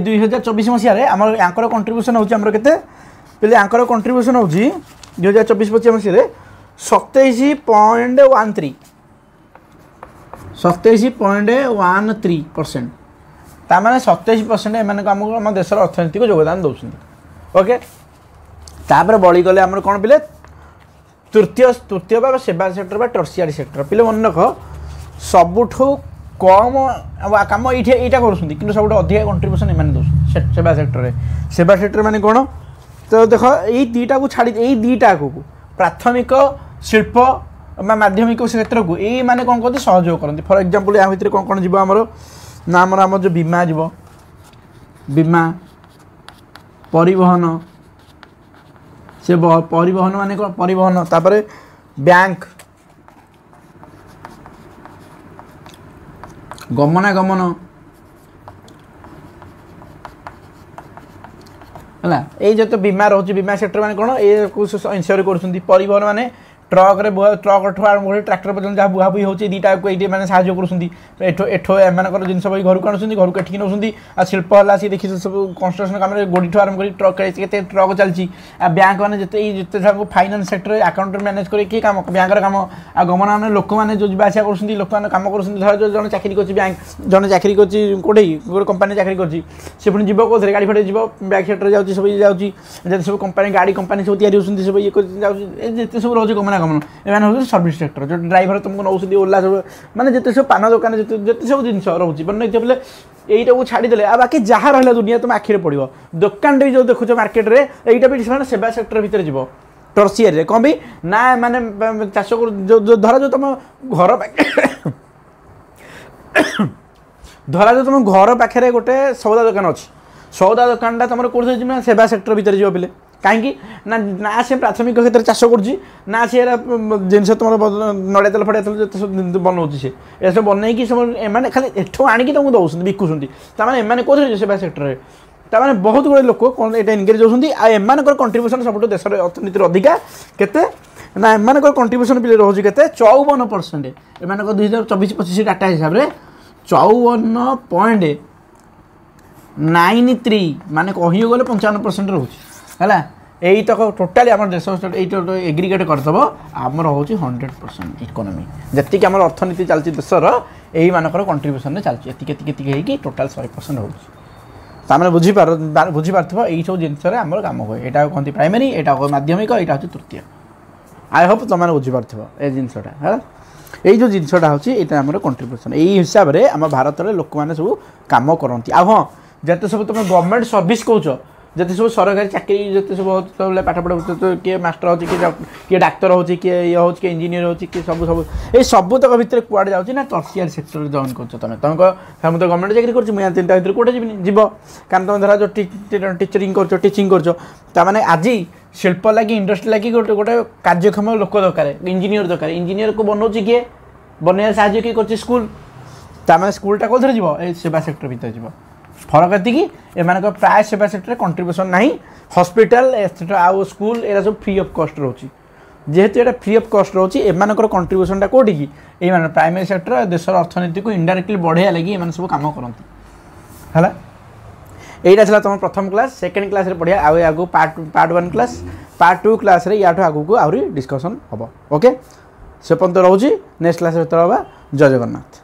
2024 मसीह आम यांकर कंट्रीब्यूशन होमर के पहले यांकर कंट्रीब्यूशन हो 2024-25 मसीह 27.13 27.13% ताने 27% एम आम देशर अर्थनीति को योगदान दौरान ओके तापर बड़ी गले आम कौन पे तृतीय सेवा सेक्टर बा टर्सियारी सेक्टर पे मन रख सबुठ कम कम ये कर सब अधिक कंट्रीब्यूशन एम दौर सेवा सेक्टर माने कौन तो देख यही दीटा को छाड़ी यही दीटा को प्राथमिक शिल्प माध्यमिक क्षेत्र को यही माने कौन कहते सहयोग करते फॉर एग्जांपल या भितर कौन कौन जीव आमर ना आमर जो बीमा जीव बीमा परिवहन से परिवहन माने कौन परिवहन तापर बैंक गमनागमन है ये जो तो बीमा रोचे बीमा सेक्टर माने कौन ये इनश्योर कर परिवहन माने ट्रक ट्रक ठू आरंभ कर ट्राक्टर पर्यटन जहाँ बुहाबुही होती दीटा को ये मैंने साहय कर एमर जिन घर को आणुच्च घर को एठिक नौ आ शिल्प है सी देखी सब कंस्ट्रक्शन काम गोड़ी ठू आरंभ कर ट्रक के ट्रक चलती आ बैंक मैंने जिते सब फाइनान्स सेक्टर अकाउंट मैनेज कर किए काम बैंक काम आ गमन लोक मैंने जो जावासिया कर लोक मैंने कम कर जन चाकरी कर बैंक जन चाकरी करोटे गोटे कंपानी चाकरी कर पुणी जीव कौन गाड़ी फाड़ी जीव बैंक सेक्टर जाऊँगी सब जाऊँगी सब कंपानी गाड़ी कंपानी सब तैयारी होती सब ये जिते सब रोचे गमना गमन एम हूँ सर्विस सेक्टर जो ड्राइवर तुमको नौ ओला सब मैंने जिते सब पान दुकान जिते सब जिन रोचे बन बोले यहीटा को छाड़ीदे आ बाकी जहाँ रहा दुनिया तुम आखिरे पड़ो दुकान भी जो देखुच मार्केट में यहीटा भी से सेवा सेक्टर भितर जीव टर्सियरी कौन भी ना माने चाष कर धरा जो तुम घर धरा जो तुम घर पाखे गोटे सौदा दुकान अच्छी सौदा दुकानटा तुम कौन सेवा सेक्टर भितर जीव पे कहीं ना से प्राथमिक क्षेत्र चाष कर सी जिन तुम नड़िया तेल फड़िया तेल बनाऊँ से ये सब बनई सब एम खाली एठू आणिकी तुमको दौरान बिकुंट ताने एम कौन सेवा सेक्टर में ताने बहुत गुड़े लोक कौन ये एनगेज होती एम कंट्रीब्यूशन सब देश अर्थनीति अधिका केते ना एम कंट्रीब्यूशन पे रोचे के 54% एम 2024-25 डाटा हिसाब से 54.93 माने कही गले 55% रोचे है यही तक टोटाली आम देश एग्रीगेट करदेव आमर हूँ 100% इकोनोमी जी आम अर्थनीति चलती देशर यही मानक कंट्रीब्यूशन चलती टोटाल 100% होने बुझीपार यही सब जिनस आम कम हुए यहाँ कहते प्राइमरी यहाँ माध्यमिक यहाँ हूँ तृतीय आई होप तुम बुझीपार ये जिनसा है यही जो जिनसा हूँ यहाँ आम कंट्रीब्यूशन यही हिसाब से आम भारत में लोक मैंने सब कम करती आ हाँ जिते सब तुम गवर्नमेंट सर्विस कौच जिते सब सरकारी चाकरी जिते सब पाठ पढ़ किए मास्टर हो किए डाक्तर हो किए ये हो इंजीनियर हो किए सब सब ये सब तक भितर कुआड़े जाऊँगी ना टर्सियरी सेक्टर जॉइन कर तुम तुम तो गवर्नमेंट चाकरी कर मुझे 3टा भितर कौटे जी जीव कारण तुम धरा जो टीचरिंग कर टीचिंग कर आज शिल्प लगी इंडस्ट्री लगी गोटे गोटे कार्यक्षम लोक दरकार इंजीनियर दरकार इंजीनियर को बनाऊँ किए बनवा साहय किए कर स्कूल ताने स्कूलटा कौन जीव सेवा सेक्टर भितर जीव फरक ये एम प्राय सेवा सेक्टर कंट्रीब्यूशन ना हॉस्पिटल आउ स्कूल एरा सब फ्री ऑफ कॉस्ट रोची जेहेतु ये फ्री ऑफ कॉस्ट रोची एम कंट्रीब्यूशनटा कौटी कि ये प्राइमरी सेक्टर देशर अर्थनीति को इनडायरेक्टली बढ़ाया लगी एम सब कम करती है यहीटा तुम प्रथम क्लास सेकेंड क्लास पढ़िया आगे पार्ट 1 क्लास पार्ट 2 क्लास या आगू को आहरी डिस्कसन हम ओके से पर्यंत रोचे नेक्स्ट क्लास भर जय जगन्नाथ।